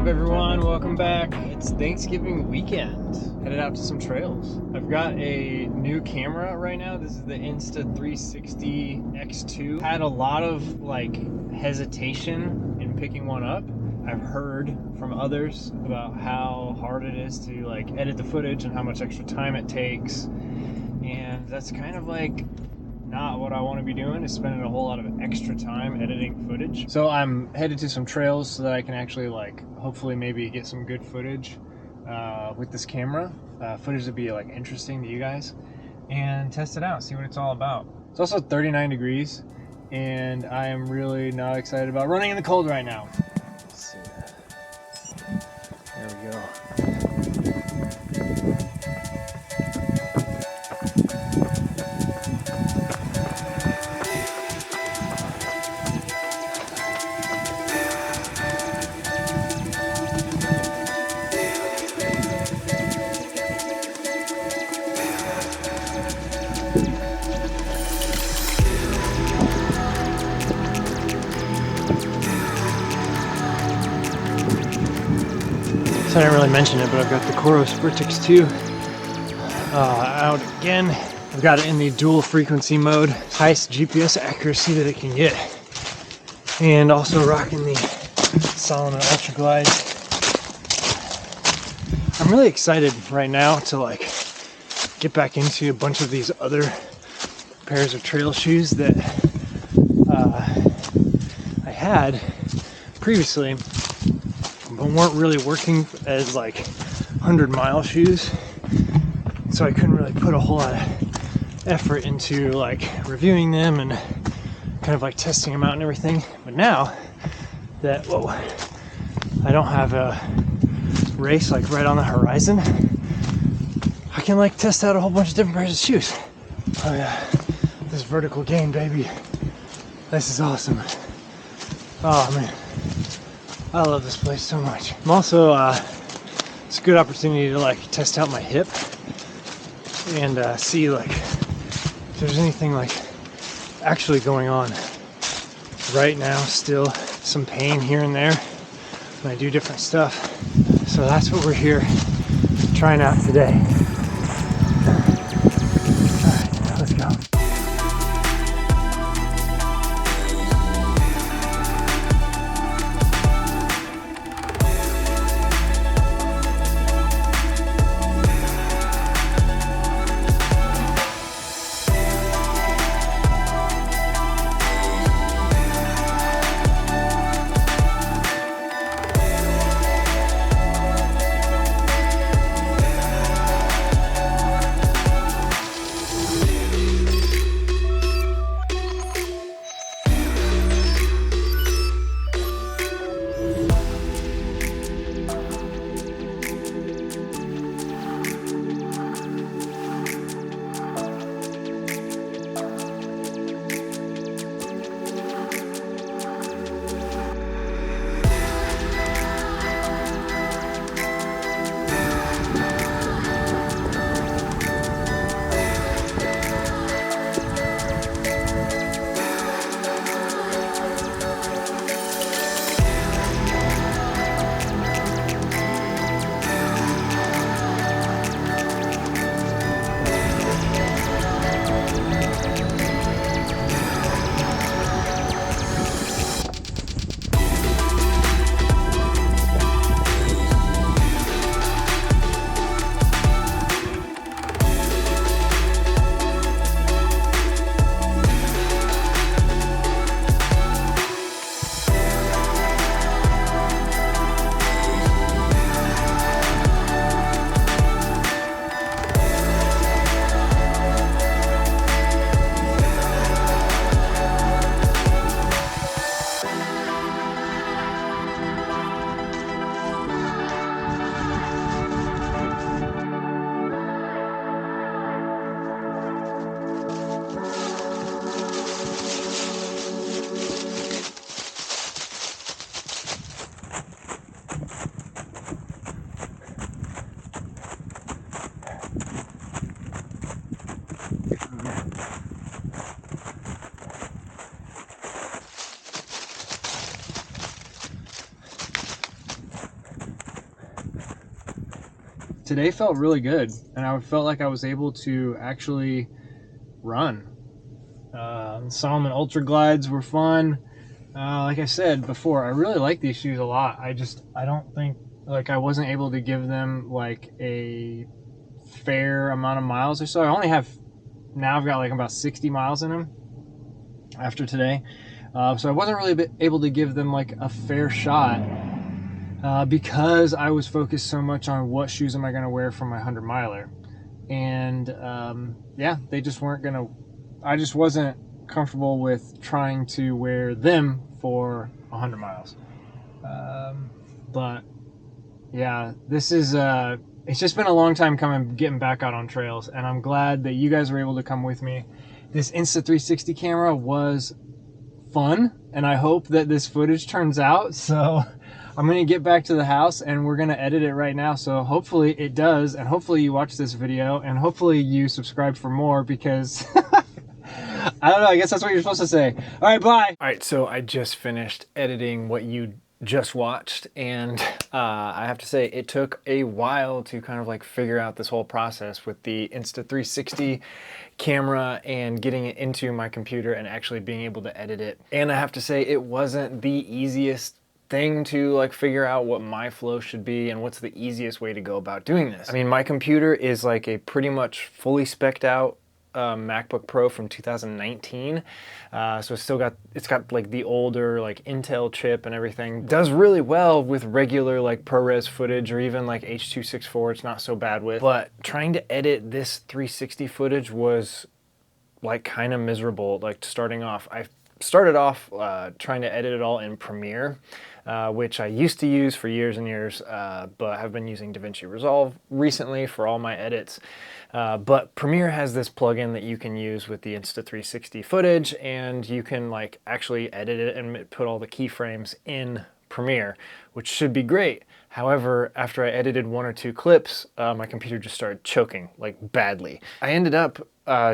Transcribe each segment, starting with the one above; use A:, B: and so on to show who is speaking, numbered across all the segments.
A: up, everyone? Welcome back. It's Thanksgiving weekend. Headed out to some trails. I've got a new camera right now. This is the Insta360 X2. Had a lot of hesitation in picking one up. I've heard from others about how hard it is to edit the footage and how much extra time it takes. And that's kind of not what I want to be doing, is spending a whole lot of extra time editing footage. So I'm headed to some trails so that I can actually hopefully maybe get some good footage with this camera, footage to be interesting to you guys, and test it out, see what it's all about. It's also 39 degrees and I am really not excited about running in the cold right now. Let's see that. There we go. So I didn't really mention it, but I've got the Coros Vertex 2 out again. I've got it in the dual frequency mode, highest GPS accuracy that it can get, and also rocking the Solomon Ultra Glide. I'm really excited right now to get back into a bunch of these other pairs of trail shoes that I had previously, but weren't really working as 100-mile shoes, so I couldn't really put a whole lot of effort into reviewing them and kind of testing them out and everything. But now that I don't have a race right on the horizon, I can test out a whole bunch of different pairs of shoes. Oh yeah, this vertical gain, baby, this is awesome. Oh man, I love this place so much. I'm also, it's a good opportunity to test out my hip and see if there's anything actually going on. Right now, still some pain here and there when I do different stuff. So that's what we're here trying out today. All right, let's go. today felt really good, and I felt like I was able to actually run. Salomon Ultra Glides were fun. Like I said before, I really like these shoes a lot. I don't think, like, I wasn't able to give them like a fair amount of miles or so. I only have, now I've got like about 60 miles in them after today. So I wasn't really able to give them like a fair shot because I was focused so much on what shoes am I going to wear for my 100 miler. And yeah, they just weren't going to, I just wasn't comfortable with trying to wear them for 100 miles. But yeah, this is, it's just been a long time coming, getting back out on trails, and I'm glad that you guys were able to come with me. This Insta360 camera was fun, and I hope that this footage turns out. So I'm gonna get back to the house and we're gonna edit it right now. So hopefully it does, and hopefully you watch this video, and hopefully you subscribe for more, because I don't know, I guess that's what you're supposed to say. All right, bye. All right, so I just finished editing what you just watched, and I have to say it took a while to kind of like figure out this whole process with the Insta360 camera and getting it into my computer and actually being able to edit it. And I have to say it wasn't the easiest thing to like figure out what my flow should be and what's the easiest way to go about doing this. I mean, my computer is like a pretty much fully spec'd out MacBook Pro from 2019, so it's got like the older like Intel chip and everything. Does really well with regular like ProRes footage, or even like H.264. It's not so bad with. But trying to edit this 360 footage was like kind of miserable. Like starting off, I started off trying to edit it all in Premiere, which I used to use for years and years, but I've been using DaVinci Resolve recently for all my edits. But Premiere has this plugin that you can use with the Insta360 footage, and you can like actually edit it and put all the keyframes in Premiere, which should be great. However, after I edited 1 or 2 clips, my computer just started choking, like badly. I ended up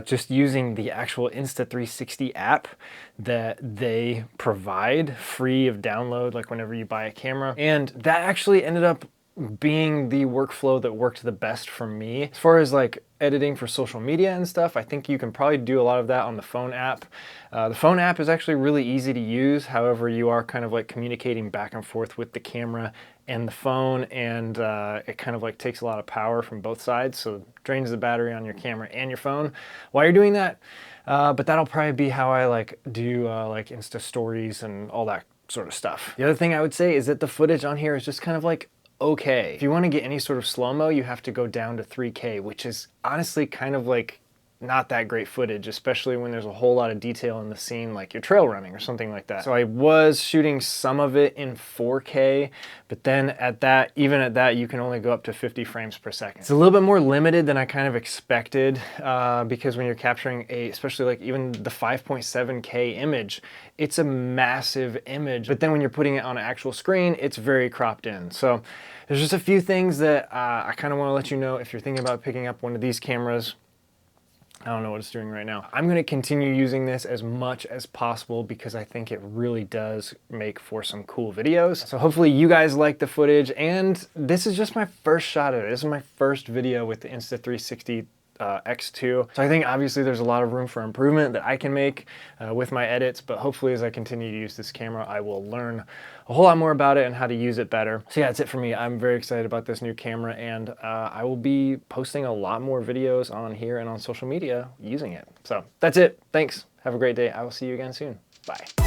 A: just using the actual Insta360 app that they provide free of download, like whenever you buy a camera. And that actually ended up being the workflow that worked the best for me. As far as like editing for social media and stuff, I think you can probably do a lot of that on the phone app. The phone app is actually really easy to use. However, you are kind of like communicating back and forth with the camera and the phone, and it kind of like takes a lot of power from both sides, so it drains the battery on your camera and your phone while you're doing that. But that'll probably be how I like do like Insta stories and all that sort of stuff. The other thing I would say is that the footage on here is just kind of like okay. If you want to get any sort of slow-mo, you have to go down to 3K, which is honestly kind of like not that great footage, especially when there's a whole lot of detail in the scene, like you're trail running or something like that. So I was shooting some of it in 4K, but then at that, even at that, you can only go up to 50 frames per second. It's a little bit more limited than I kind of expected, because when you're capturing especially like even the 5.7K image, it's a massive image, but then when you're putting it on an actual screen, it's very cropped in. So there's just a few things that I kind of want to let you know if you're thinking about picking up one of these cameras. I don't know what it's doing right now. I'm going to continue using this as much as possible because I think it really does make for some cool videos. So hopefully you guys like the footage, and this is just my first shot at it. This is my first video with the Insta360 X2. So I think obviously there's a lot of room for improvement that I can make with my edits, but hopefully as I continue to use this camera, I will learn a whole lot more about it and how to use it better. So yeah, that's it for me. I'm very excited about this new camera, and I will be posting a lot more videos on here and on social media using it. So that's it. Thanks. Have a great day. I will see you again soon. Bye.